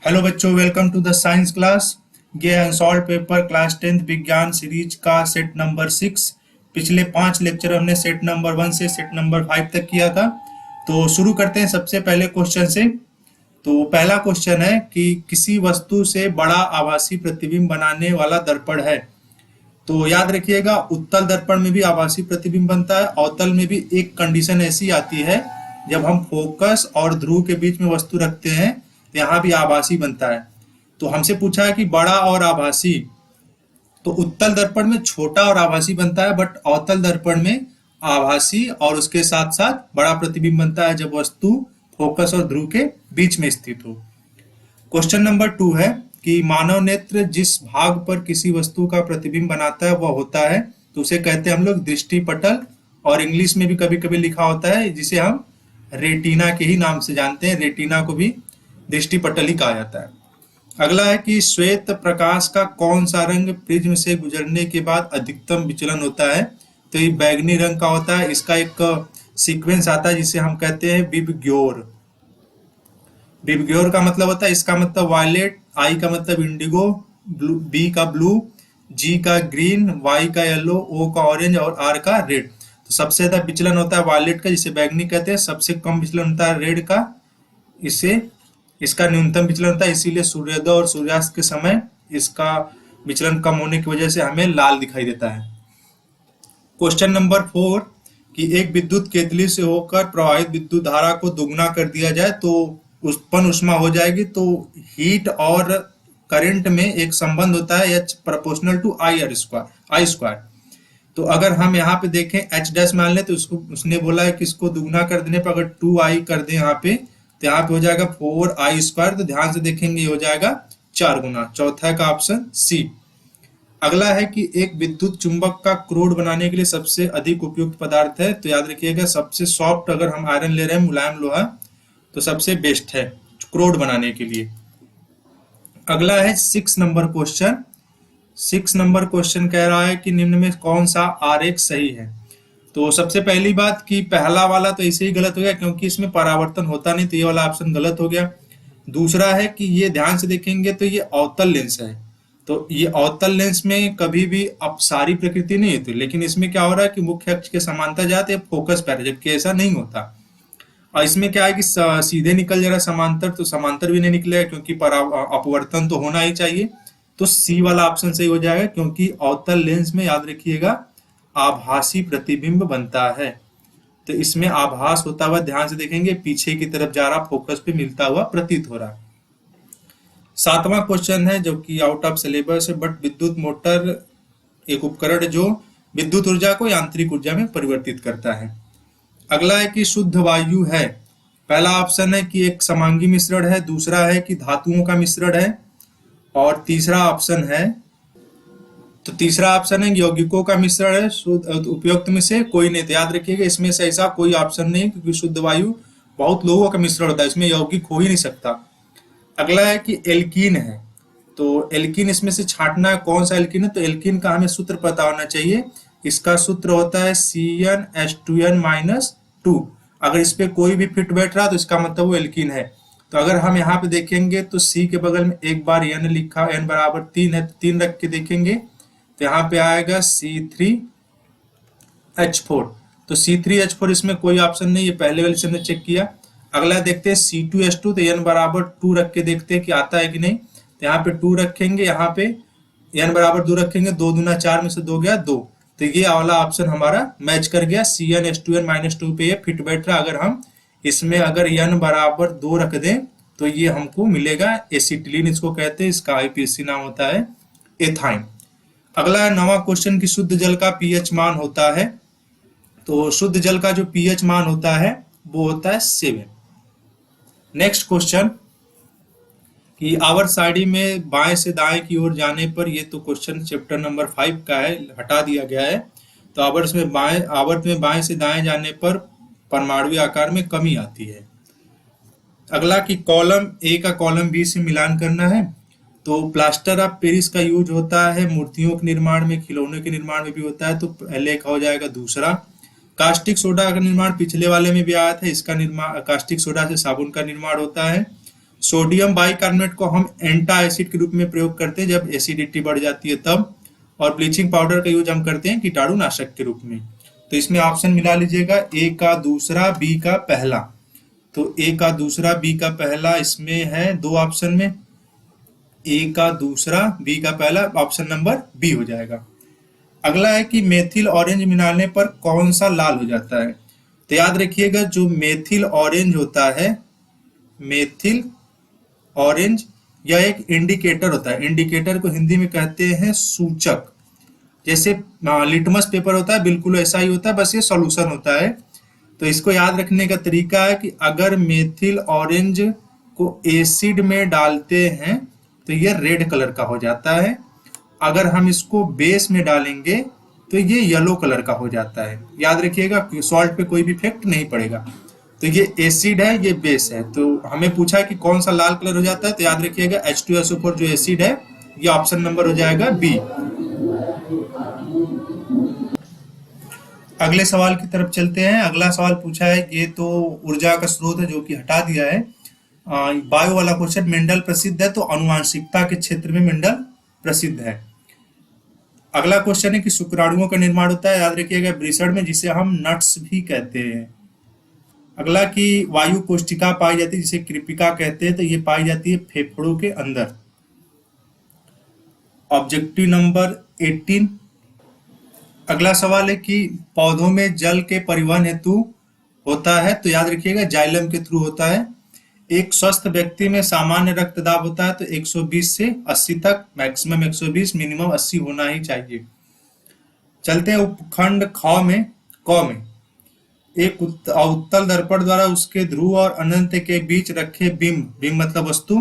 Hello बच्चों, welcome to the science class. ये unsolved paper class 10th विज्ञान series का सेट नंबर 6। पिछले 5 लेक्चर हमने सेट नंबर 1 से सेट नंबर 5 तक किया था। तो शुरू करते हैं सबसे पहले क्वेश्चन से। तो पहला क्वेश्चन है कि किसी वस्तु से बड़ा आभासी प्रतिबिंब बनाने वाला दर्पण है। तो याद रखिएगा, उत्तल दर्पण में भी आभासी प्रतिबिंब बनता है। अवतल में भी एक कंडीशन ऐसी आती है, जब हम फोकस और ध्रुव के बीच में वस्तु रखते हैं तो यहाँ भी आभासी बनता है। तो हमसे पूछा है कि बड़ा और आभासी। तो उत्तल दर्पण में छोटा और आभासी बनता है, बट अवतल दर्पण में आभासी और उसके साथ साथ बड़ा प्रतिबिंब बनता है जब वस्तु फोकस और ध्रुव के बीच में स्थित हो। क्वेश्चन नंबर 2 है कि मानव नेत्र जिस भाग पर किसी वस्तु का प्रतिबिंब बनाता है वह होता है, तो उसे कहते हैं हम लोग दृष्टि पटल, और इंग्लिश में भी कभी कभी लिखा होता है जिसे हम रेटिना के ही नाम से जानते हैं। रेटिना को भी दृष्टि पटल ही कहा जाता है। अगला है कि श्वेत प्रकाश का कौन सा रंग प्रिज्म से गुजरने के बाद अधिकतम विचलन होता है। तो ये बैगनी रंग का होता है। इसका एक सीक्वेंस आता है जिसे हम कहते हैं विबग्योर। विबग्योर का मतलब होता है, इसका मतलब वायलेट, आई का मतलब इंडिगो, बी का ब्लू, जी का ग्रीन, वाई का येलो, ओ का ऑरेंज और आर का रेड। तो सबसे ज्यादा विचलन होता है वायलेट का, जिसे बैगनी कहते हैं। सबसे कम विचलन होता है रेड का, इसे इसका न्यूनतम विचलन होता है। इसीलिए सूर्योदय और सूर्यास्त के समय इसका विचलन कम होने की वजह से हमें लाल दिखाई देता है। क्वेश्चन नंबर 4 कि एक विद्युत केतली से होकर प्रवाहित विद्युत धारा को दोगुना कर दिया जाए तो उत्पन्न ऊष्मा हो जाएगी। तो हीट और करंट में एक संबंध होता है, H proportional to I square. तो अगर हम यहाँ पे देखें H डैश मान लें, तो उसने बोला है कि इसको दुगुना कर देने पर अगर 2i कर दें यहाँ पे, तो यहाँ पे हो जाएगा 4i स्क्वायर। तो ध्यान से देखेंगे ये हो जाएगा 4 गुना। चौथा का ऑप्शन सी। अगला है कि एक विद्युत चुंबक का क्रोड बनाने के लिए सबसे अधिक उपयुक्त पदार्थ है। तो याद रखिएगा, सबसे सॉफ्ट अगर हम आयरन ले रहे हैं, मुलायम लोहा, तो सबसे बेस्ट है क्रोड बनाने के लिए। अगला है 6 नंबर क्वेश्चन। 6 नंबर क्वेश्चन कह रहा है कि निम्न में कौन सा आरेख सही है। तो सबसे पहली बात कि पहला वाला तो ऐसे ही गलत हो गया, क्योंकि इसमें परावर्तन होता नहीं, तो ये वाला ऑप्शन गलत हो गया। दूसरा है कि ये ध्यान से देखेंगे तो ये अवतल लेंस है। तो ये अवतल लेंस में कभी भी अपसारी प्रकृति नहीं होती, लेकिन इसमें क्या हो रहा है कि मुख्य अक्ष के समांतर जाते हैं फोकस पर, जबकि ऐसा नहीं होता। और इसमें क्या है कि सीधे निकल जा रहा है समांतर, तो समांतर भी नहीं निकलेगा क्योंकि अपवर्तन तो होना ही चाहिए। तो सी वाला ऑप्शन सही हो जाएगा, क्योंकि अवतल लेंस में याद रखिएगा आभासी प्रतिबिंब बनता है। तो इसमें आभास होता हुआ ध्यान से देखेंगे पीछे की तरफ जा रहा, फोकस पे मिलता हुआ प्रतीत हो रहा। 7वां क्वेश्चन है जो कि आउट ऑफ सिलेबस है, बट विद्युत मोटर एक उपकरण जो विद्युत ऊर्जा को यांत्रिक ऊर्जा में परिवर्तित करता है। अगला है कि शुद्ध वायु है। पहला ऑप्शन है कि एक समांगी मिश्रण है, दूसरा है कि धातुओं का मिश्रण है, और तीसरा ऑप्शन है यौगिकों का मिश्रण है। उपयुक्त में से कोई नहीं। तो याद रखिएगा, इसमें से ऐसा कोई ऑप्शन नहीं, क्योंकि शुद्ध वायु बहुत लोगों का मिश्रण होता है, इसमें यौगिक हो ही नहीं सकता। अगला है कि एल्कीन है। तो एल्कीन इसमें से छांटना है, कौन सा एल्कीन है। तो एल्कीन का हमें सूत्र पता होना चाहिए। इसका सूत्र होता है CnH2n-2। अगर इस पे कोई भी फिट बैठ रहा तो इसका मतलब वो एल्कीन है। तो अगर हम यहाँ पे देखेंगे तो C के बगल में एक बार n लिखा, n बराबर 3 है, तो 3 रख के देखेंगे तो यहाँ पे आएगा C3H4। तो C3H4 इसमें कोई ऑप्शन नहीं है, पहले वाले से हमने चेक किया। अगला देखते हैं C2H2। तो n बराबर 2 रख के देखते हैं कि आता है कि नहीं। तो यहाँ पे 2 रखेंगे, यहाँ पे n बराबर 2 रखेंगे, 2 दूना 4 में से 2 गया 2। तो ये वाला ऑप्शन हमारा मैच कर गया। CnH2n-2 पे ये फिट बैठ रहा। अगर हम इसमें अगर n बराबर 2 रख दें तो ये हमको मिलेगा एसिटिलीन, इसको कहते हैं। इसका IPAC नाम होता है एथाइन। अगला है 9वां क्वेश्चन कि शुद्ध जल का pH मान होता है। तो शुद्ध जल का जो pH मान होता है वो होता है 7। नेक्स्ट क्वेश्चन कि आवर्त सारणी में बाएं से दाएं की ओर जाने पर, ये तो क्वेश्चन चैप्टर नंबर 5 का है, हटा दिया गया है। तो आवर्त में बाएं से दाएं जाने पर परमाणु आकार में कमी आती है। अगला कि कॉलम ए का कॉलम बी से मिलान करना है। तो प्लास्टर ऑफ पेरिस का यूज होता है मूर्तियों के निर्माण में, खिलौनों के निर्माण में भी होता है। तो पहले का हो जाएगा दूसरा। कास्टिक सोडा का निर्माण पिछले वाले में भी आया था, इसका निर्माण कास्टिक सोडा से साबुन का निर्माण होता है। सोडियम बाइकार्बोनेट को हम एंटा एसिड के रूप में प्रयोग करते हैं जब एसिडिटी बढ़ जाती है तब, और ब्लीचिंग पाउडर का यूज हम करते हैं कीटाणुनाशक के रूप में। तो इसमें ऑप्शन मिला लीजिएगा, ए का दूसरा, बी का पहला। तो ए का दूसरा, बी का पहला इसमें है दो ऑप्शन में, ए का दूसरा, बी का पहला, ऑप्शन नंबर बी हो जाएगा। अगला है कि मेथिल ऑरेंज मिलाने पर कौन सा लाल हो जाता है। तो याद रखिएगा, जो मेथिल ऑरेंज होता है, मेथिल ऑरेंज, यह एक इंडिकेटर होता है। इंडिकेटर को हिंदी में कहते हैं सूचक। जैसे लिटमस पेपर होता है, बिल्कुल ऐसा ही होता है, बस ये सॉल्यूशन होता है। तो इसको याद रखने का तरीका है कि अगर मेथिल ऑरेंज को एसिड में डालते हैं तो ये रेड कलर का हो जाता है, अगर हम इसको बेस में डालेंगे तो ये येलो कलर का हो जाता है। याद रखिएगा, सॉल्ट पे कोई भी इफेक्ट नहीं पड़ेगा। तो ये एसिड है, ये बेस है। तो हमें पूछा है कि कौन सा लाल कलर हो जाता है, तो याद रखिएगा H2SO4 जो एसिड है, ये ऑप्शन नंबर हो जाएगा बी। अगले सवाल की तरफ चलते हैं। अगला सवाल पूछा है, ये तो ऊर्जा का स्रोत है जो कि हटा दिया है, बायो वाला क्वेश्चन। मेंडल प्रसिद्ध है, तो अनुवांशिकता के क्षेत्र में मेंडल प्रसिद्ध है। अगला क्वेश्चन है कि शुक्राणुओं का निर्माण होता है, याद रखिएगा, वृषण में, जिसे हम नट्स भी कहते हैं। अगला कि वायु कोशिका पाई जाती है, जिसे कृपिका कहते हैं, तो ये पाई जाती है फेफड़ों के अंदर। Objective number 18। अगला सवाल है कि पौधों में जल के परिवहन हेतु होता है, तो याद रखिएगा जाइलम के थ्रू होता है। एक स्वस्थ व्यक्ति में सामान्य रक्तदाब होता है, तो 120 से 80 तक, मैक्सिमम 120, मिनिमम 80 होना ही चाहिए। चलते हैं उपखंड ख में, क में। एक उत्तल दर्पण द्वारा उसके ध्रुव और अनंत के बीच रखे बिंब, बिंब मतलब वस्तु,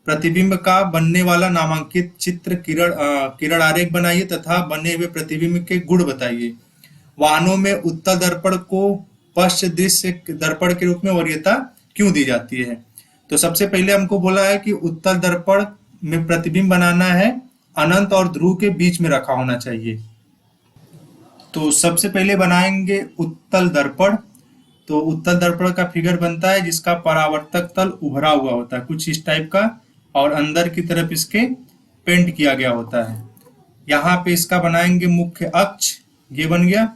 प्रतिबिंब का बनने वाला नामांकित चित्र किरण आरेख बनाइए तथा बने हुए प्रतिबिंब के गुण बताइए। वाहनों में उत्तल दर्पण को पश्च दृश्य दर्पण के रूप में वरीयता क्यों दी जाती है। तो सबसे पहले हमको बोला है कि उत्तल दर्पण में प्रतिबिंब बनाना है, अनंत और ध्रुव के बीच में रखा होना चाहिए। तो सबसे पहले बनाएंगे उत्तल दर्पण। तो उत्तल दर्पण का फिगर बनता है जिसका परावर्तक तल उभरा हुआ होता है, कुछ इस टाइप का, और अंदर की तरफ इसके पेंट किया गया होता है। यहाँ पे इसका बनाएंगे मुख्य अक्ष, ये बन गया,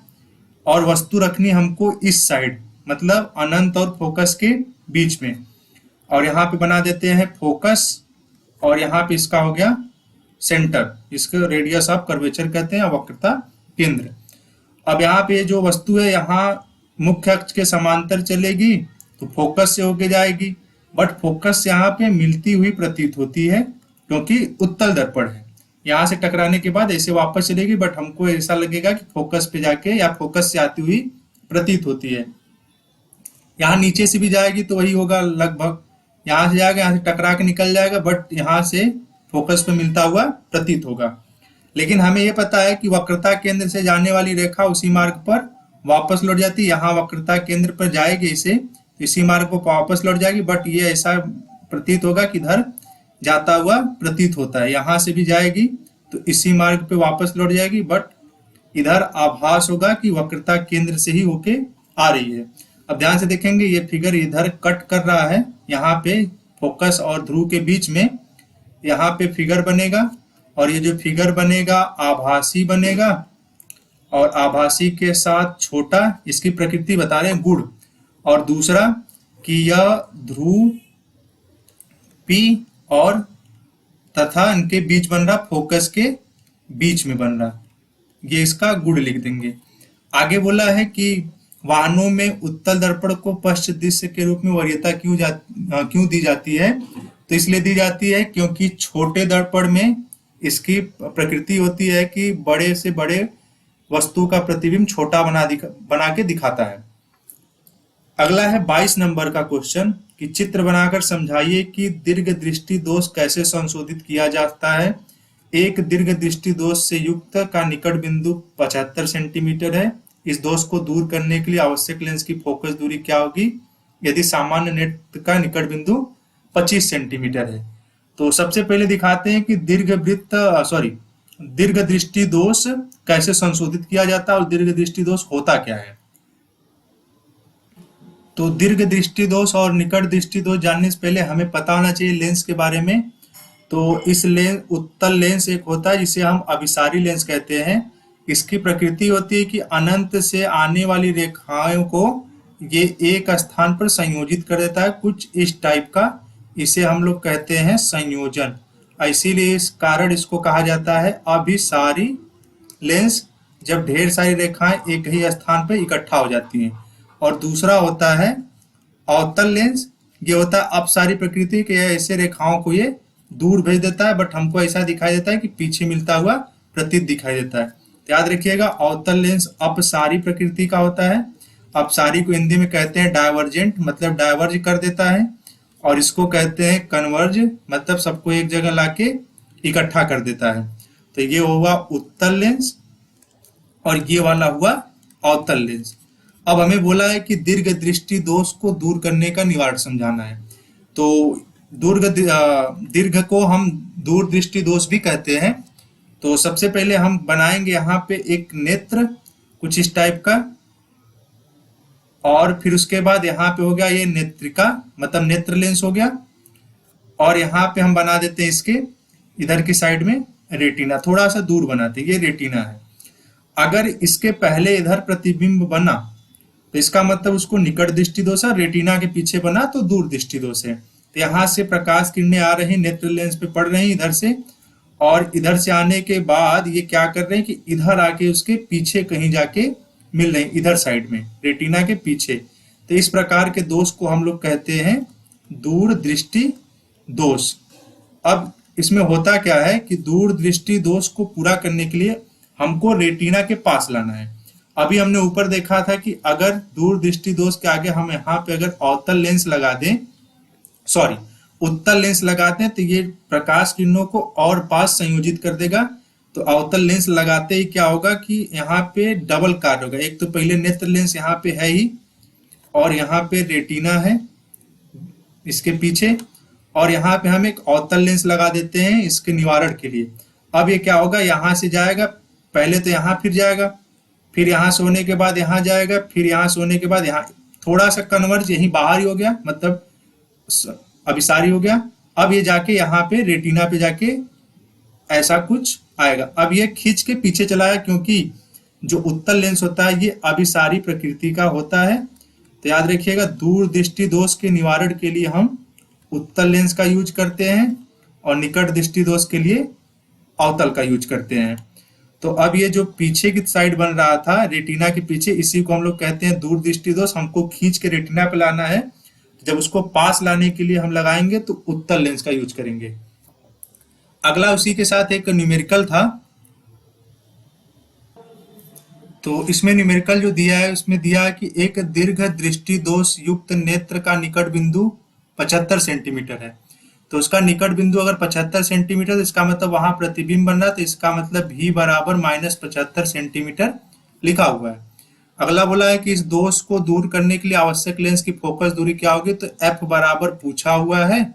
और वस्तु रखनी हमको इस साइड, मतलब अनंत और फोकस के बीच में, और यहाँ पे बना देते हैं फोकस, और यहाँ पे इसका हो गया सेंटर, इसको रेडियस ऑफ कर्वेचर कहते हैं, वक्रता केंद्र। अब यहाँ पे जो वस्तु है यहाँ मुख्य अक्ष के समांतर चलेगी तो फोकस से होके जाएगी, बट फोकस यहाँ पे मिलती हुई प्रतीत होती है क्योंकि उत्तल दर्पण है। यहाँ से टकराने के बाद ऐसे वापस चलेगी, बट हमको ऐसा लगेगा कि फोकस पे जाके या फोकस से आती हुई प्रतीत होती है। यहाँ नीचे से भी जाएगी तो वही होगा लगभग, यहाँ से जाएगा, यहाँ से टकरा के निकल जाएगा, बट यहाँ से फोकस पे मिलता हुआ प्रतीत होगा। लेकिन हमें ये पता है कि वक्रता केंद्र से जाने वाली रेखा उसी मार्ग पर वापस लौट जाती है। यहाँ वक्रता केंद्र पर जाएगी इसे, इसी मार्ग पर वापस लौट जाएगी, बट ये ऐसा प्रतीत होगा कि इधर जाता हुआ प्रतीत होता है। यहाँ से भी जाएगी तो इसी मार्ग पे वापस लौट जाएगी, बट इधर आभास होगा कि वक्रता केंद्र से ही होके आ रही है। अब ध्यान से देखेंगे, ये फिगर इधर कट कर रहा है, यहाँ पे फोकस और ध्रुव के बीच में यहाँ पे फिगर बनेगा, और ये जो फिगर बनेगा आभासी बनेगा, और आभासी के साथ छोटा, इसकी प्रकृति बता रहे हैं गुण, और दूसरा कि यह ध्रुव P और तथा इनके बीच बन रहा, फोकस के बीच में बन रहा, ये इसका गुण लिख देंगे। आगे बोला है कि वाहनों में उत्तल दर्पण को पश्च दृश्य के रूप में वरीयता क्यों दी जाती है। तो इसलिए दी जाती है क्योंकि छोटे दर्पण में इसकी प्रकृति होती है कि बड़े से बड़े वस्तु का प्रतिबिंब छोटा बना के दिखाता है। अगला है 22 नंबर का क्वेश्चन कि चित्र बनाकर समझाइए कि दीर्घ दृष्टि दोष कैसे संशोधित किया जाता है। एक दीर्घ दृष्टि दोष से युक्त का निकट बिंदु 75 सेंटीमीटर है। इस दोष को दूर करने के लिए आवश्यक लेंस की फोकस दूरी क्या होगी यदि सामान्य नेत्र का निकट बिंदु 25 सेंटीमीटर है। तो सबसे पहले दिखाते हैं कि दीर्घ दृष्टि दोष कैसे संशोधित किया जाता है और दीर्घ दृष्टि दोष होता क्या है। तो दीर्घ दृष्टि दोष और निकट दृष्टि दोष जानने से पहले हमें पता होना चाहिए लेंस के बारे में। तो इस लेंस, उत्तल लेंस एक होता है जिसे हम अभिसारी लेंस कहते हैं। इसकी प्रकृति होती है कि अनंत से आने वाली रेखाओं को ये एक स्थान पर संयोजित कर देता है, कुछ इस टाइप का। इसे हम लोग कहते हैं संयोजन। इसीलिए इस कारण इसको कहा जाता है अभिसारी लेंस, जब ढेर सारी रेखाएं एक ही स्थान पर इकट्ठा हो जाती हैं। और दूसरा होता है अवतल लेंस। ये होता है अपसारी प्रकृति के, ऐसे रेखाओं को ये दूर भेज देता है, बट हमको ऐसा दिखाई देता है कि पीछे मिलता हुआ प्रतीत दिखाई देता है। तो याद रखिएगा, अवतल लेंस अपसारी प्रकृति का होता है। अपसारी को हिंदी में कहते हैं डायवर्जेंट, मतलब डायवर्ज कर देता है। और इसको कहते हैं कन्वर्ज, मतलब सबको एक जगह लाके इकट्ठा कर देता है। तो ये हुआ उत्तल लेंस और ये वाला हुआ अवतल लेंस। अब हमें बोला है कि दीर्घ दृष्टि दोष को दूर करने का निवारण समझाना है। तो दीर्घ को हम दूर दृष्टि दोष भी कहते हैं। तो सबसे पहले हम बनाएंगे यहाँ पे एक नेत्र कुछ इस टाइप का, और फिर उसके बाद यहाँ पे हो गया ये नेत्रिका, मतलब नेत्र लेंस हो गया। और यहाँ पे हम बना देते हैं इसके इधर की साइड में रेटिना, थोड़ा सा दूर बनाते हैं, ये रेटिना है। अगर इसके पहले इधर प्रतिबिंब बना तो इसका मतलब उसको निकट दृष्टि दोष है, रेटिना के पीछे बना तो दूर दृष्टि दोष है। तो यहाँ से प्रकाश किरणें आ रही नेत्र लेंस पे पड़ रही इधर से, और इधर से आने के बाद ये क्या कर रहे हैं कि इधर आके उसके पीछे कहीं जाके मिल रहे हैं, इधर साइड में रेटिना के पीछे। तो इस प्रकार के दोष को हम लोग कहते हैं दूर दृष्टि दोष। अब इसमें होता क्या है कि दूर दृष्टि दोष को पूरा करने के लिए हमको रेटिना के पास लाना है। अभी हमने ऊपर देखा था कि अगर दूर दृष्टि दोष के आगे हम यहाँ पे अगर अवतल लेंस लगा दें, सॉरी उत्तल लेंस लगाते हैं, तो ये प्रकाश किरणों को और पास संयोजित कर देगा। तो अवतल लेंस लगाते ही क्या होगा कि यहाँ पे डबल कार्य होगा। एक तो पहले नेत्र लेंस यहाँ पे है ही, और यहाँ पे रेटिना है इसके पीछे, और यहाँ पे हम एक अवतल लेंस लगा देते हैं इसके निवारण के लिए। अब ये क्या होगा, यहाँ से जाएगा, पहले तो यहाँ फिर जाएगा, फिर यहाँ से होने के बाद यहाँ जाएगा, फिर यहाँ से होने के बाद यहाँ, थोड़ा सा कन्वर्ज यही बाहर ही हो गया, मतलब अभिसारी हो गया। अब ये जाके यहाँ पे रेटिना पे जाके ऐसा कुछ आएगा। अब ये खींच के पीछे चला है, क्योंकि जो उत्तल लेंस होता है ये अभिसारी प्रकृति का होता है। तो याद रखिएगा, दूर दृष्टि दोष के निवारण के लिए हम उत्तल लेंस का यूज करते हैं और निकट दृष्टि दोष के लिए अवतल का यूज करते हैं। तो अब ये जो पीछे की साइड बन रहा था रेटिना के पीछे, इसी को हम लोग कहते हैं दूर दृष्टि दोष। हमको खींच के रेटिना पे लाना है, जब उसको पास लाने के लिए हम लगाएंगे तो उत्तल लेंस का यूज करेंगे। अगला उसी के साथ एक न्यूमेरिकल था। तो इसमें न्यूमेरिकल जो दिया है उसमें दिया है कि एक दीर्घ दृष्टि दोष युक्त नेत्र का निकट बिंदु 75 सेंटीमीटर है। तो उसका निकट बिंदु अगर 75 सेंटीमीटर, तो इसका मतलब वहां प्रतिबिंब बन रहा है, तो इसका मतलब भी बराबर -75 सेंटीमीटर लिखा हुआ है। अगला बोला है कि इस दोष को दूर करने के लिए आवश्यक लेंस की फोकस दूरी क्या होगी, तो f बराबर पूछा हुआ है,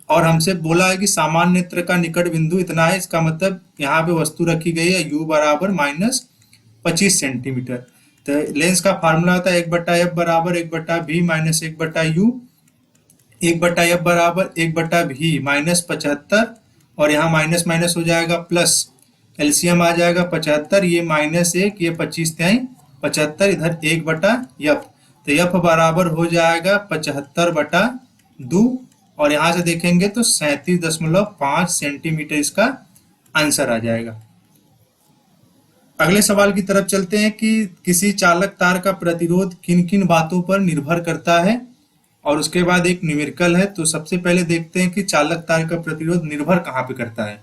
और हमसे बोला है कि सामान्य नेत्र का निकट बिंदु इतना है। इसका मतलब यहाँ पे वस्तु रखी गई है u बराबर -25 सेंटीमीटर। तो लेंस का फार्मूला होता है 1/f बराबर 1/v माइनस 1/u, 1/f बराबर 1/v -75, और यहाँ माइनस माइनस हो जाएगा प्लस, एलसीएम आ जाएगा 75, ये -1, ये 25 75, इधर 1/f। तो f बराबर हो जाएगा 75/2, और यहाँ से देखेंगे तो 37.5 सेंटीमीटर इसका आंसर आ जाएगा। अगले सवाल की तरफ चलते हैं कि किसी चालक तार का प्रतिरोध किन किन बातों पर निर्भर करता है, और उसके बाद एक न्यूमेरिकल है। तो सबसे पहले देखते हैं कि चालक तार का प्रतिरोध निर्भर कहाँ पे करता है।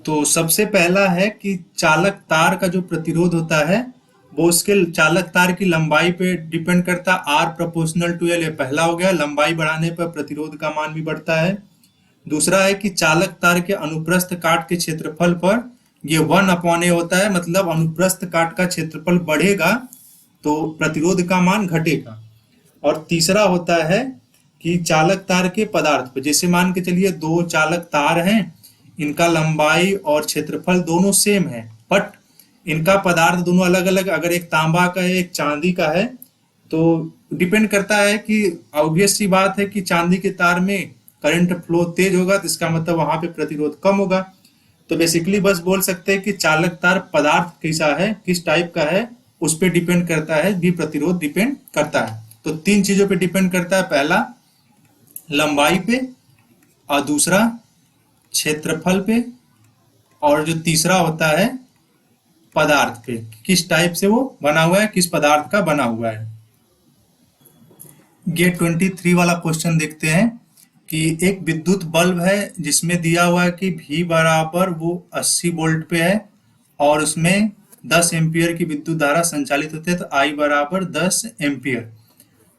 तो सबसे पहला है कि चालक तार का जो प्रतिरोध होता है वो उसके चालक तार की लंबाई पे डिपेंड करता है। R प्रोपोर्शनल टू L, ये पहला हो गया। लंबाई बढ़ाने पर प्रतिरोध का मान भी बढ़ता है। दूसरा है कि चालक तार के अनुप्रस्थ काट के क्षेत्रफल पर ये 1/A होता है, मतलब अनुप्रस्थ काट का क्षेत्रफल बढ़ेगा तो प्रतिरोध का मान घटेगा। और तीसरा होता है कि चालक तार के पदार्थ पर, जैसे मान के चलिए दो चालक तार हैं, इनका लंबाई और क्षेत्रफल दोनों सेम है, बट इनका पदार्थ दोनों अलग अलग, अगर एक तांबा का है एक चांदी का है, तो डिपेंड करता है कि ऑब्वियस सी बात है कि चांदी के तार में करंट फ्लो तेज होगा तो इसका मतलब वहां पे प्रतिरोध कम होगा। तो बेसिकली बस बोल सकते हैं कि चालक तार पदार्थ कैसा है, किस टाइप का है, उस पर डिपेंड करता है, भी प्रतिरोध डिपेंड करता है। तो तीन चीजों पे डिपेंड करता है, पहला लंबाई पे, और दूसरा क्षेत्रफल पे, और जो तीसरा होता है पदार्थ पे, किस टाइप से वो बना हुआ है, किस पदार्थ का बना हुआ है। ये 23 वाला क्वेश्चन देखते हैं कि एक विद्युत बल्ब है जिसमें दिया हुआ है कि V बराबर वो 80 वोल्ट पे है और उसमें 10 एम्पियर की विद्युत धारा संचालित होती है, तो I बराबर 10 एम्पियर।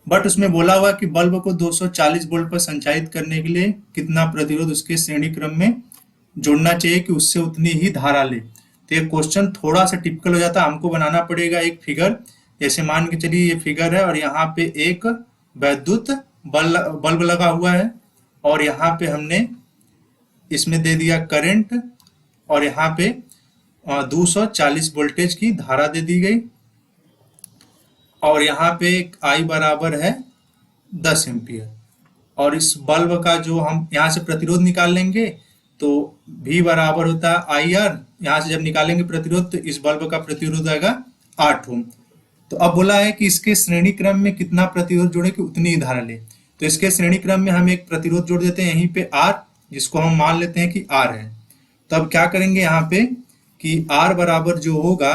बट उसमें बोला हुआ कि बल्ब को 240 वोल्ट पर संचालित करने के लिए कितना प्रतिरोध उसके श्रेणी क्रम में जोड़ना चाहिए कि उससे उतनी ही धारा ले। तो ये क्वेश्चन थोड़ा सा टिपिकल हो जाता है, हमको बनाना पड़ेगा एक फिगर। जैसे मान के चलिए ये फिगर है और यहाँ पे एक वैद्युत बल्ब लगा हुआ है और यहाँ पे हमने इसमें दे दिया करंट और यहाँ पे 240 वोल्टेज की धारा दे दी गई और यहाँ पे I बराबर है 10 एम्पियर। और इस बल्ब का जो हम यहाँ से प्रतिरोध निकाल लेंगे तो V बराबर होता है IR। यहाँ से जब निकालेंगे प्रतिरोध तो इस बल्ब का प्रतिरोध आएगा 8 ओम। तो अब बोला है कि इसके श्रेणी क्रम में कितना प्रतिरोध जोड़े कि उतनी ही धारा ले। तो इसके श्रेणी क्रम में हम एक प्रतिरोध जोड़ देते हैं यहीं पे R, जिसको हम मान लेते हैं कि R है। तो अब क्या करेंगे यहाँ पे कि R बराबर जो होगा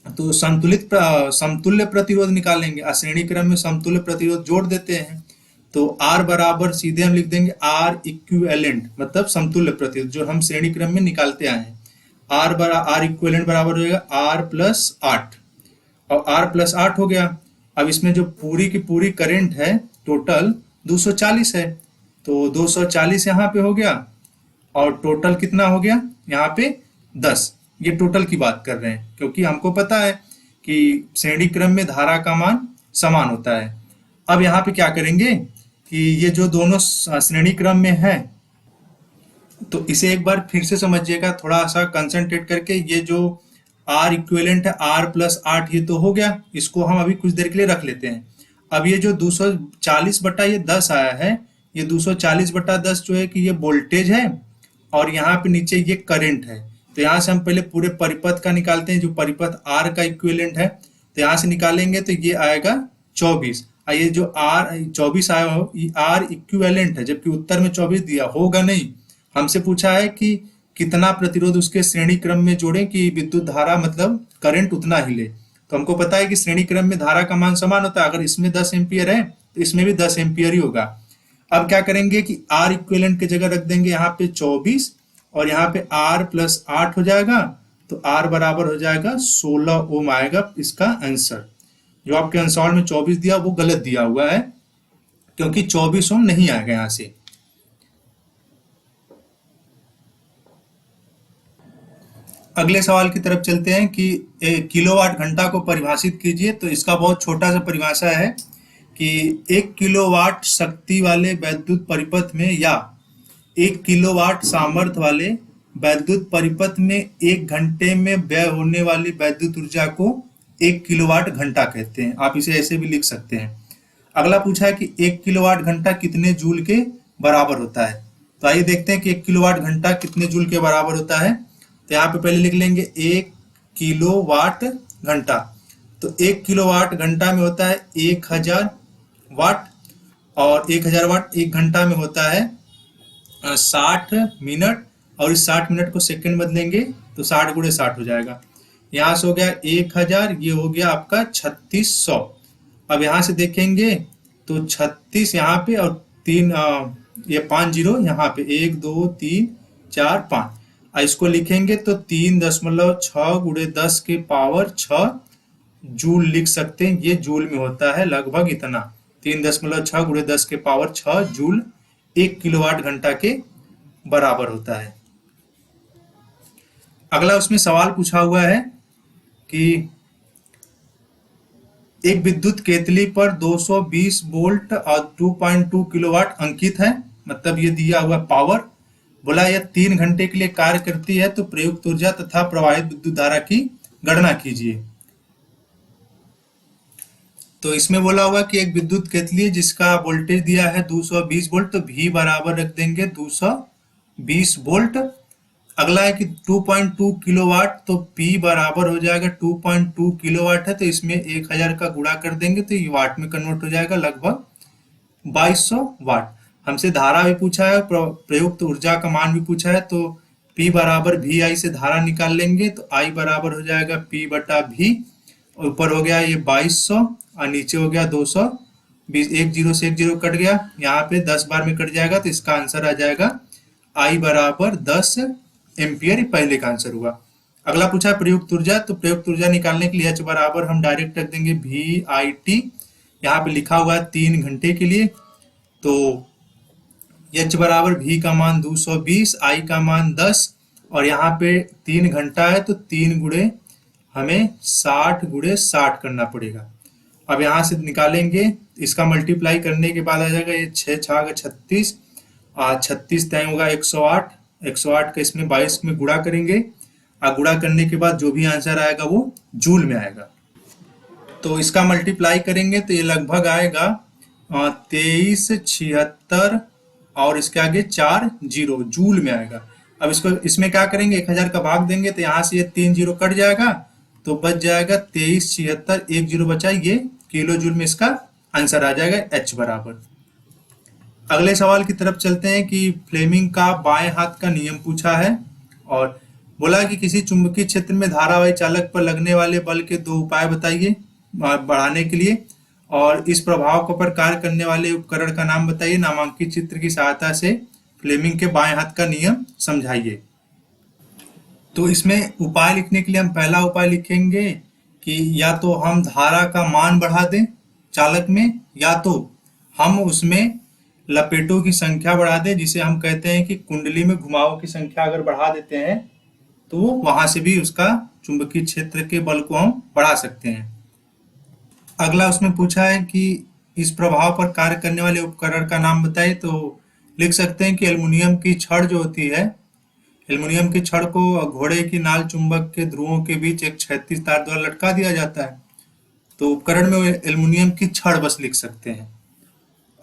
तो समतुल्य प्रतिरोध निकालेंगे, श्रेणी क्रम में समतुल्य प्रतिरोध जोड़ देते हैं। तो R बराबर सीधे हम लिख देंगे R इक्विवेलेंट, मतलब समतुल्य प्रतिरोध जो हम श्रेणी क्रम में निकालते आए हैं। R इक्विवेलेंट बराबर हो जाएगा R प्लस 8 और R प्लस 8 हो गया। अब इसमें जो पूरी की पूरी करंट है टोटल 240 है, तो 240 यहाँ पे हो गया और टोटल कितना हो गया यहाँ पे 10। ये टोटल की बात कर रहे हैं क्योंकि हमको पता है कि श्रेणी क्रम में धारा का मान समान होता है। अब यहाँ पे क्या करेंगे कि ये जो दोनों श्रेणी क्रम में है तो इसे एक बार फिर से समझिएगा थोड़ा सा कंसंट्रेट करके। ये जो R इक्विवेलेंट है R प्लस 8 ये तो हो गया, इसको हम अभी कुछ देर के लिए रख लेते हैं। अब ये जो 240 बटा ये 10 आया है, ये 240 बटा 10 जो है कि ये वोल्टेज है और यहाँ पे नीचे ये करंट है। तो यहाँ से हम पहले पूरे परिपथ का निकालते हैं, जो परिपथ R का इक्विवेलेंट है। तो यहाँ से निकालेंगे तो ये आएगा 24। ये जो R 24 आया हो ये R इक्विवेलेंट है, जबकि उत्तर में 24 दिया होगा नहीं। हमसे पूछा है कि कितना प्रतिरोध उसके श्रेणी क्रम में जोड़े कि विद्युत धारा मतलब करंट उतना ही ले। तो हमको पता है कि श्रेणी क्रम में धारा का मान समान होता है, अगर इसमें 10 एम्पियर है तो इसमें भी 10 एम्पियर ही होगा। अब क्या करेंगे कि R इक्विवेलेंट की जगह रख देंगे यहाँ पे 24 और यहाँ पे R प्लस 8 हो जाएगा, तो R बराबर हो जाएगा 16 ओम आएगा इसका आंसर। जो आपके आंसर में 24 दिया वो गलत दिया हुआ है क्योंकि 24 ओम नहीं आएगा यहाँ से। अगले सवाल की तरफ चलते हैं कि किलोवाट घंटा को परिभाषित कीजिए। तो इसका बहुत छोटा सा परिभाषा है कि 1 किलोवाट शक्ति वाले वैद्युत परिपथ में या 1 किलोवाट सामर्थ्य वाले वैद्युत परिपथ में 1 घंटे में व्यय होने वाली वैद्युत ऊर्जा को 1 किलोवाट घंटा कहते हैं। आप इसे ऐसे भी लिख सकते हैं। अगला पूछा है कि 1 किलोवाट घंटा कितने जूल के बराबर होता है। तो आइए देखते हैं कि 1 किलोवाट घंटा कितने जूल के बराबर होता है। तो यहाँ पे पहले लिख लेंगे 1 किलोवाट घंटा। तो 1 किलोवाट घंटा में होता है 1000 वाट और 1000 वाट 1 घंटा में होता है 60 मिनट और इस 60 मिनट को सेकंड बदलेंगे तो 60 गुणे 60 हो जाएगा। यहाँ से हो गया 1000, ये हो गया आपका 3600। अब यहाँ से देखेंगे तो 36 यहाँ पे और 3 ये 5 जीरो यहाँ पे 1 2 3 4 5। इसको लिखेंगे तो 3.6 गुणे 10 के पावर 6 जूल लिख सकते हैं। ये जूल में होता है लगभग इतना, 3.6 गुणे 10 के पावर 6 जूल 1 किलोवाट घंटा के बराबर होता है। अगला उसमें सवाल पूछा हुआ है कि एक विद्युत केतली पर 220 वोल्ट और 2.2 किलोवाट अंकित है, मतलब ये दिया हुआ पावर। बोला यह 3 घंटे के लिए कार्य करती है तो प्रयुक्त ऊर्जा तथा प्रवाहित विद्युत धारा की गणना कीजिए। तो इसमें बोला हुआ कि एक विद्युत केतली है जिसका वोल्टेज दिया है 220 वोल्ट, तो V बराबर रख देंगे 220 वोल्ट। अगला है कि 2.2 किलोवाट, तो P बराबर हो जाएगा 2.2 किलोवाट है, तो इसमें 1000 का गुणा कर देंगे तो ये वाट में कन्वर्ट हो जाएगा, लगभग 2200 वाट। हमसे धारा भी पूछा है, प्रयुक्त ऊर्जा का मान भी पूछा है, तो P बराबर वी आई से धारा निकाल लेंगे, तो I बराबर हो जाएगा P बटा V। ऊपर हो गया ये 2200 और नीचे हो गया 220, एक जीरो से एक जीरो कट गया, यहाँ पे 10 बार में कट जाएगा, तो इसका आंसर आ जाएगा I बराबर 10 एम्पियर, पहले का आंसर हुआ। अगला पूछा है प्रयुक्त ऊर्जा, तो प्रयुक्त ऊर्जा निकालने के लिए H बराबर हम डायरेक्ट रख देंगे VIT। यहाँ पे लिखा हुआ है 3 घंटे के लिए, तो H बराबर V का मान 220, I का मान 10 और यहाँ पे 3 घंटा है, तो 3 गुणे हमें 60 गुणे 60 करना पड़ेगा। अब यहाँ से निकालेंगे, इसका मल्टीप्लाई करने के बाद आ जाएगा ये 6 छाग 36, 36 टाइम होगा 108, 108 का इसमें 22 में गुणा करेंगे, और गुणा करने के बाद जो भी आंसर आएगा वो जूल में आएगा। तो इसका मल्टीप्लाई करेंगे तो ये लगभग आएगा 2376 और इसके आगे 4 जीरो, जूल में आएगा। अब इसको इसमें क्या करेंगे, 1000 का भाग देंगे तो यहाँ से ये 3 जीरो कट जाएगा, तो बच जाएगा 2376, एक जीरो बचा, ये किलो जूल में इसका आंसर आ जाएगा H बराबर। अगले सवाल की तरफ चलते हैं कि फ्लेमिंग का बाएं हाथ का नियम पूछा है और बोला कि किसी चुंबकीय क्षेत्र में धारावाही चालक पर लगने वाले बल के 2 उपाय बताइए बढ़ाने के लिए, और इस प्रभाव को पर कार्य करने वाले उपकरण का नाम बताइए। नामांकित चित्र की सहायता से फ्लेमिंग के बाएं हाथ का नियम समझाइए। तो इसमें उपाय लिखने के लिए हम पहला उपाय लिखेंगे कि या तो हम धारा का मान बढ़ा दें चालक में, या तो हम उसमें लपेटों की संख्या बढ़ा दें, जिसे हम कहते हैं कि कुंडली में घुमावों की संख्या अगर बढ़ा देते हैं तो वहां से भी उसका चुंबकीय क्षेत्र के बल को हम बढ़ा सकते हैं। अगला उसमें पूछा है कि इस प्रभाव पर कार्य करने वाले उपकरण का नाम बताइए, तो लिख सकते हैं कि एल्युमिनियम की छड़ जो होती है, एल्युमिनियम की छड़ को घोड़े की नाल चुंबक के ध्रुवों के बीच एक क्षैतिज तार द्वारा लटका दिया जाता है, तो उपकरण में एल्युमिनियम की छड़ बस लिख सकते हैं।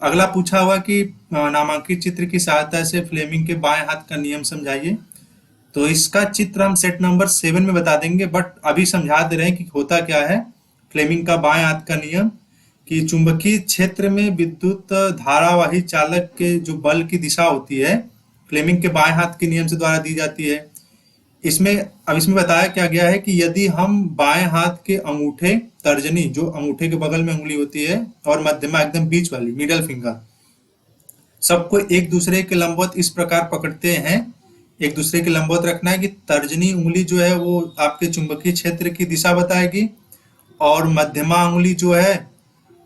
अगला पूछा हुआ कि नामांकित चित्र की सहायता से फ्लेमिंग के बाएं हाथ का नियम समझाइए, तो इसका चित्र हम सेट नंबर 7 में बता देंगे, बट अभी समझा दे रहे हैं कि होता क्या है फ्लेमिंग का बाएं हाथ का नियम, कि चुंबकीय क्षेत्र में विद्युत धारावाही चालक के जो बल की दिशा होती है फ्लेमिंग के बाएं हाथ के नियम से द्वारा दी जाती है। इसमें बताया क्या गया है कि यदि हम बाएं हाथ के अंगूठे, तर्जनी जो अंगूठे के बगल में उंगली होती है और मध्यमा एकदम बीच वाली मिडल फिंगर, सबको एक दूसरे के लंबवत इस प्रकार पकड़ते हैं, एक दूसरे के लंबवत रखना है कि तर्जनी उंगली जो है वो आपके चुंबकीय क्षेत्र की दिशा बताएगी और मध्यमा उंगली जो है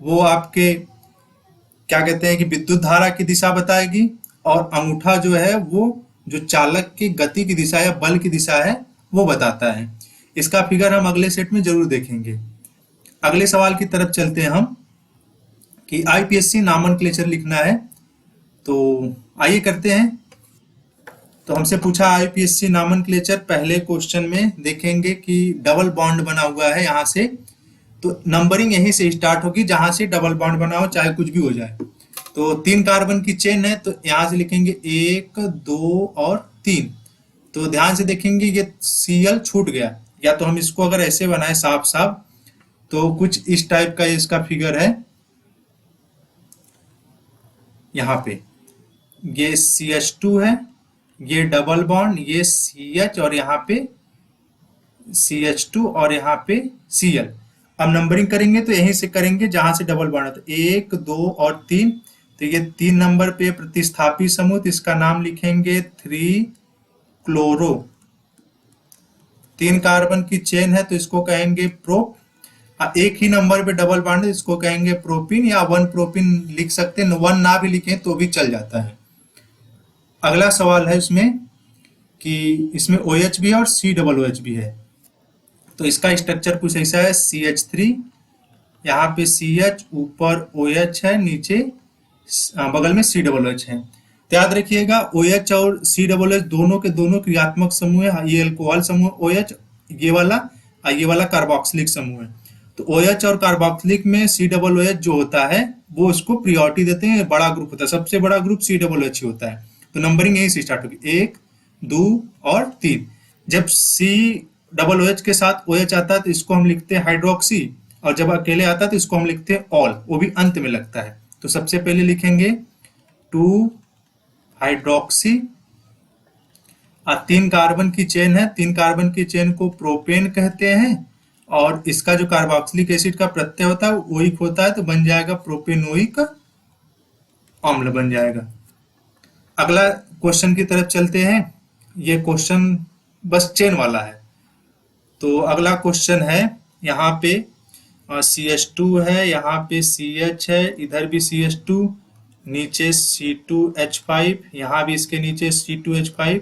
वो आपके क्या कहते हैं कि विद्युत धारा की दिशा बताएगी, और अंगूठा जो है वो जो चालक की गति की दिशा या बल की दिशा है वो बताता है। इसका फिगर हम अगले सेट में जरूर देखेंगे। अगले सवाल की तरफ चलते हैं हम कि आईपीएससी नामनक्लेचर लिखना है, तो आइए करते हैं। तो हमसे पूछा आईपीएससी नामनक्लेचर, पहले क्वेश्चन में देखेंगे कि डबल बॉन्ड बना हुआ है यहाँ से, तो नंबरिंग यहीं से स्टार्ट होगी, जहां से डबल बॉन्ड बना हो चाहे कुछ भी हो जाए। तो 3 कार्बन की चेन है, तो यहां से लिखेंगे 1 2 और 3। तो ध्यान से देखेंगे ये Cl छूट गया, या तो हम इसको अगर ऐसे बनाए साफ साफ तो कुछ इस टाइप का इसका फिगर है। यहाँ पे ये CH2 है, ये डबल बॉन्ड, ये CH और यहाँ पे CH2 और यहाँ पे Cl। अब नंबरिंग करेंगे तो यहीं से करेंगे जहां से डबल बॉन्ड है, तो 1 2 और 3। तो ये 3 नंबर पे प्रतिस्थापी समूह, तो इसका नाम लिखेंगे 3 क्लोरो। 3 कार्बन की चेन है तो इसको कहेंगे प्रोप। एक ही नंबर पे डबल बॉन्ड है, इसको कहेंगे प्रोपिन, या 1 प्रोपिन लिख सकते हैं, 1 ना भी लिखें तो भी चल जाता है। अगला सवाल है इसमें कि इसमें OH भी है और COOH भी है, तो इसका स्ट्रक्चर कुछ ऐसा है, CH3, यहाँ पे CH, ऊपर OH है, नीचे बगल में COOH है। तो याद रखिएगा OH और COOH दोनों के दोनों क्रियात्मक समूह है, ये अल्कोहल समूह OH ये वाला कार्बोक्सिलिक समूह है। तो OH और कार्बोक्सिलिक में COOH जो होता है वो उसको प्रियोरिटी देते हैं, बड़ा ग्रुप होता है, सबसे बड़ा ग्रुप COOH ही होता है। तो नंबरिंग यहीं से स्टार्ट होगी, 1 2 और 3। जब COOH के साथ OH आता है तो इसको हम लिखते हैं हाइड्रोक्सी, और जब अकेले आता है तो इसको हम लिखते हैं ऑल, वो भी अंत में लगता है। तो सबसे पहले लिखेंगे 2 हाइड्रोक्सी, 3 कार्बन की चेन है, 3 कार्बन की चेन को प्रोपेन कहते हैं, और इसका जो कार्बोक्सिलिक एसिड का प्रत्यय होता है वो ओइक होता है, तो बन जाएगा प्रोपेनोइक अम्ल बन जाएगा। अगला क्वेश्चन की तरफ चलते हैं। ये क्वेश्चन बस चेन वाला है। तो अगला क्वेश्चन है, यहाँ पे CH2 है, यहाँ पे CH है, इधर भी CH2, नीचे C2H5, यहाँ भी इसके नीचे C2H5,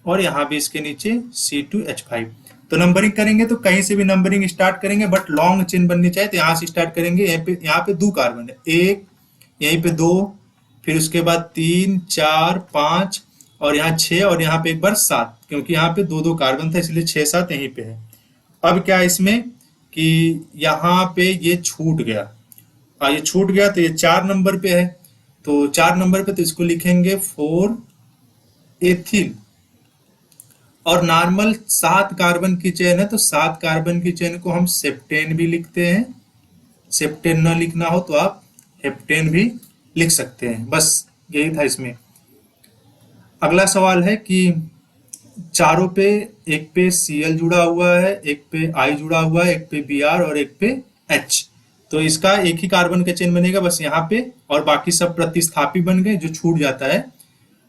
और यहाँ भी इसके नीचे C2H5। तो नंबरिंग करेंगे तो कहीं से भी नंबरिंग स्टार्ट करेंगे, बट लॉन्ग चेन बननी चाहिए, तो यहाँ से स्टार्ट करेंगे। यहाँ पे 2 कार्बन है, 1, यहीं पे 2, फिर उसके बाद 3 4 5, और यहाँ 6, और यहाँ पे एक बार 7, क्योंकि यहाँ पे 2 कार्बन था इसलिए 6 7 यहीं पे है। अब क्या है इसमें कि यहाँ पे ये छूट गया, ये छूट गया तो ये 4 नंबर पे है, तो 4 नंबर पे तो इसको लिखेंगे 4 एथिल। और नॉर्मल 7 कार्बन की चेन है, तो 7 कार्बन की चेन को हम सेप्टेन भी लिखते हैं। सेप्टेन न लिखना हो तो आप हेप्टेन भी लिख सकते हैं। बस यही था इसमें। अगला सवाल है कि चारों पे, एक पे Cl जुड़ा हुआ है, एक पे I जुड़ा हुआ है, एक पे Br और एक पे H। तो इसका एक ही कार्बन का चेन बनेगा बस यहाँ पे, और बाकी सब प्रतिस्थापी बन गए जो छूट जाता है।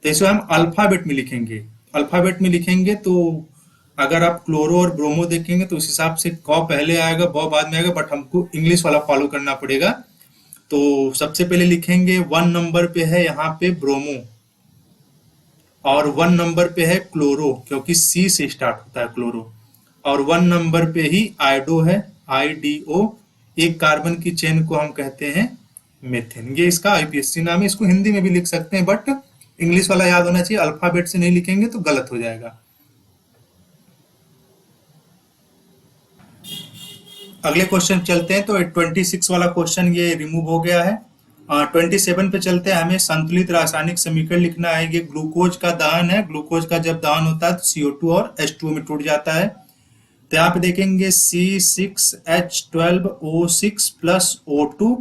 तो इसे हम अल्फाबेट में लिखेंगे। अल्फाबेट में लिखेंगे तो अगर आप क्लोरो और ब्रोमो देखेंगे तो उस हिसाब से क पहले आएगा, ब बाद में आएगा, बट हमको इंग्लिश वाला फॉलो करना पड़ेगा। तो सबसे पहले लिखेंगे 1 नंबर पे है यहाँ पे ब्रोमो, और 1 नंबर पे है क्लोरो, क्योंकि C से स्टार्ट होता है क्लोरो, और 1 नंबर पे ही आइडो है, IDO। एक कार्बन की चेन को हम कहते हैं मेथेन। ये इसका IPSC नाम है, इसको हिंदी में भी लिख सकते हैं, बट इंग्लिश वाला याद होना चाहिए, अल्फाबेट से नहीं लिखेंगे तो गलत हो जाएगा। अगले क्वेश्चन चलते हैं। तो 26 वाला क्वेश्चन ये रिमूव हो गया है। 27 पे चलते हैं। हमें संतुलित रासायनिक समीकरण लिखना है। ये ग्लूकोज का दहन है। ग्लूकोज का जब दहन होता है तो CO2 और H2O में टूट जाता है। तो यहाँ पे देखेंगे C6H12O6 plus O2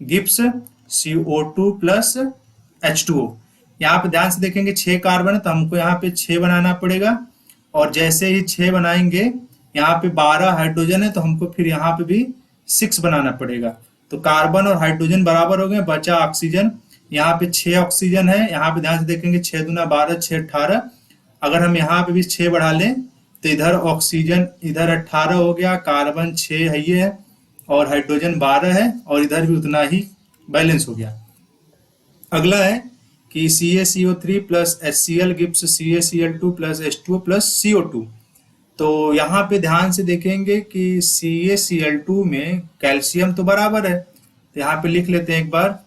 gives CO2 plus H2O। यहाँ पे ध्यान से देखेंगे 6 कार्बन है, तो हमको यहाँ पे 6 बनाना पड़ेगा, और जैसे ही 6 बनाएंगे, यहाँ पे 12 हाइड्रोजन है तो हमको फिर यहाँ पे भी 6 बनाना पड़ेगा। तो कार्बन और हाइड्रोजन बराबर हो गए, बचा ऑक्सीजन। यहाँ पे 6 ऑक्सीजन है। यहाँ पे ध्यान से देखेंगे 6 दूना 12, 6 18। अगर हम यहाँ पे भी 6 बढ़ा लें तो इधर ऑक्सीजन, इधर 18 हो गया, कार्बन 6 है ये है, और हाइड्रोजन 12 है, और इधर भी उतना ही बैलेंस हो गया। अगला है कि CaCO3 plus HCl gives CaCl2 plus H2O plus CO2। तो यहाँ पे ध्यान से देखेंगे कि CaCl2 में कैल्शियम तो बराबर है, तो यहाँ पे लिख लेते हैं एक बार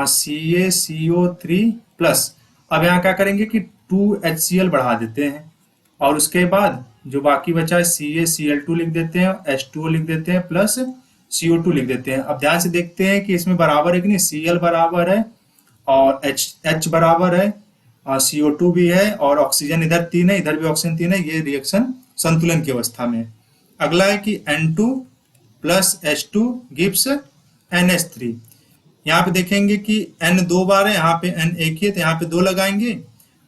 CaCO3 प्लस। अब यहाँ क्या करेंगे कि 2HCl बढ़ा देते हैं, और उसके बाद जो बाकी बचा है CaCl2 लिख देते हैं, H2O लिख देते हैं, प्लस CO2 लिख देते हैं। अब ध्यान से देखते हैं कि इसमें बराबर है कि नहीं। Cl बराबर है और H बराबर है, CO2 भी है, और ऑक्सीजन इधर 3 है, इधर भी ऑक्सीजन 3 है। ये रिएक्शन संतुलन की अवस्था में। अगला है कि N2 plus H2 gives NH3। यहाँ पे देखेंगे कि N 2 बार है, यहाँ पे N एक ही है, तो यहाँ पे 2 लगाएंगे।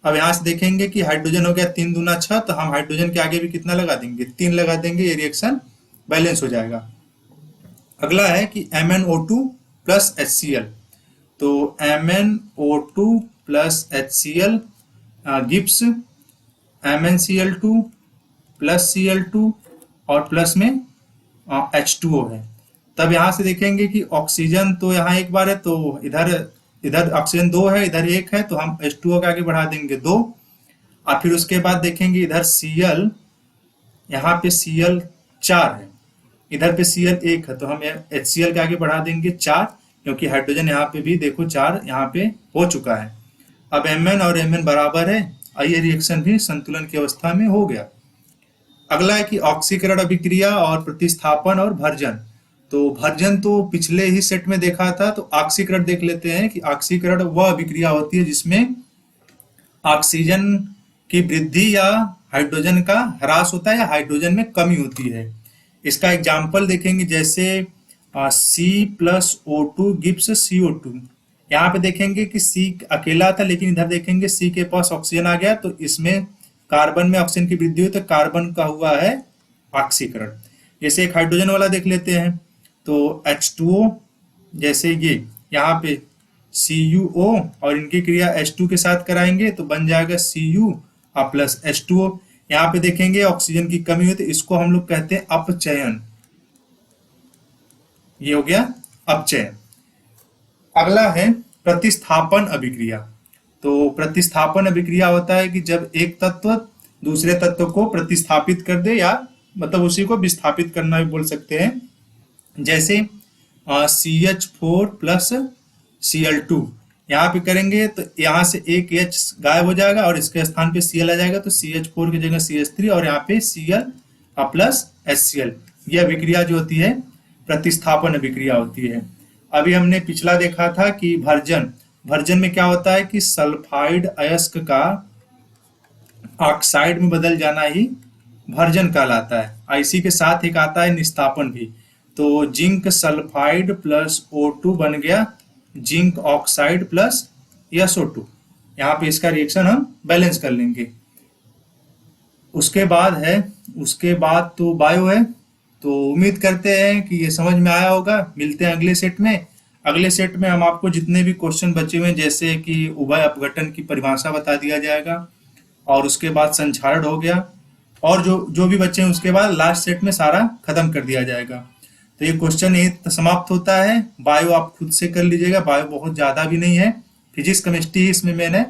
अब यहाँ से देखेंगे कि हाइड्रोजन हो गया 3 दूना 6, तो हम हाइड्रोजन के आगे भी कितना लगा देंगे, 3 लगा देंगे। ये रिएक्शन बैलेंस हो जाएगा। अगला है कि MnO2 प्लस HCl। तो MnO2 plus HCl gives MnCl2 plus Cl2, और प्लस में H2O है। तब यहाँ से देखेंगे कि ऑक्सीजन तो यहाँ एक बार है, तो इधर ऑक्सीजन 2 है, इधर 1 है, तो हम H2O के आगे बढ़ा देंगे 2। और फिर उसके बाद देखेंगे इधर Cl, यहाँ पे Cl 4 है, इधर पे Cl 1 है, तो हम HCl के आगे बढ़ा देंगे 4, क्योंकि हाइड्रोजन यहाँ पे भी देखो 4 यहाँ पे हो चुका है। अब Mn और Mn बराबर है, ये रिएक्शन भी संतुलन की अवस्था में हो गया। अगला है कि ऑक्सीकरण अभिक्रिया और प्रतिस्थापन और भर्जन। तो भर्जन तो पिछले ही सेट में देखा था, तो ऑक्सीकरण देख लेते हैं कि ऑक्सीकरण वह अभिक्रिया होती है जिसमें ऑक्सीजन की वृद्धि या हाइड्रोजन का ह्रास होता है या हाइड्रोजन में कमी होती है। इसका एग्जाम्पल देखेंगे, जैसे C+O2 गिव्स CO2। यहाँ पे देखेंगे कि C अकेला था, लेकिन इधर देखेंगे C के पास ऑक्सीजन आ गया, तो इसमें कार्बन में ऑक्सीजन की वृद्धि हुई, तो कार्बन का हुआ है ऑक्सीकरण। जैसे एक हाइड्रोजन वाला देख लेते हैं, तो H2O, जैसे ये यहाँ पे CuO और इनकी क्रिया H2 के साथ कराएंगे तो बन जाएगा Cu प्लस H2O। यहाँ पे देखेंगे ऑक्सीजन की कमी हुई, तो इसको हम लोग कहते हैं अपचयन। ये हो गया अपचयन। अगला है प्रतिस्थापन अभिक्रिया। तो प्रतिस्थापन अभिक्रिया होता है कि जब एक तत्व दूसरे तत्व को प्रतिस्थापित कर दे, या मतलब उसी को विस्थापित करना भी बोल सकते हैं। जैसे CH4 प्लस Cl2 यहाँ पे करेंगे तो यहाँ से एक H गायब हो जाएगा और इसके स्थान पे Cl आ जाएगा, तो CH4 की जगह CH3 और यहाँ पे Cl प्लस HCl। यह अभिक्रिया जो होती है प्रतिस्थापन अभिक्रिया होती है। अभी हमने पिछला देखा था कि भर्जन में क्या होता है कि सल्फाइड अयस्क का ऑक्साइड में बदल जाना ही भर्जन कहलाता है। इसी के साथ एक आता है निस्तापन भी। तो जिंक सल्फाइड प्लस O2 बन गया जिंक ऑक्साइड प्लस SO2। यहाँ पे इसका रिएक्शन हम बैलेंस कर लेंगे। उसके बाद तो बायो है। तो उम्मीद करते हैं कि ये समझ में आया होगा। मिलते हैं अगले सेट में। अगले सेट में हम आपको जितने भी क्वेश्चन बचे हुए हैं, जैसे कि उभय अपघटन की परिभाषा बता दिया जाएगा, और उसके बाद संक्षारण हो गया, और जो भी बच्चे हैं उसके बाद लास्ट सेट में सारा खत्म कर दिया जाएगा। तो ये क्वेश्चन ये समाप्त होता है। बायो आप खुद से कर लीजिएगा, बायो बहुत ज़्यादा भी नहीं है, फिजिक्स केमिस्ट्री इसमें मेन है।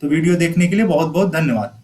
तो वीडियो देखने के लिए बहुत बहुत धन्यवाद।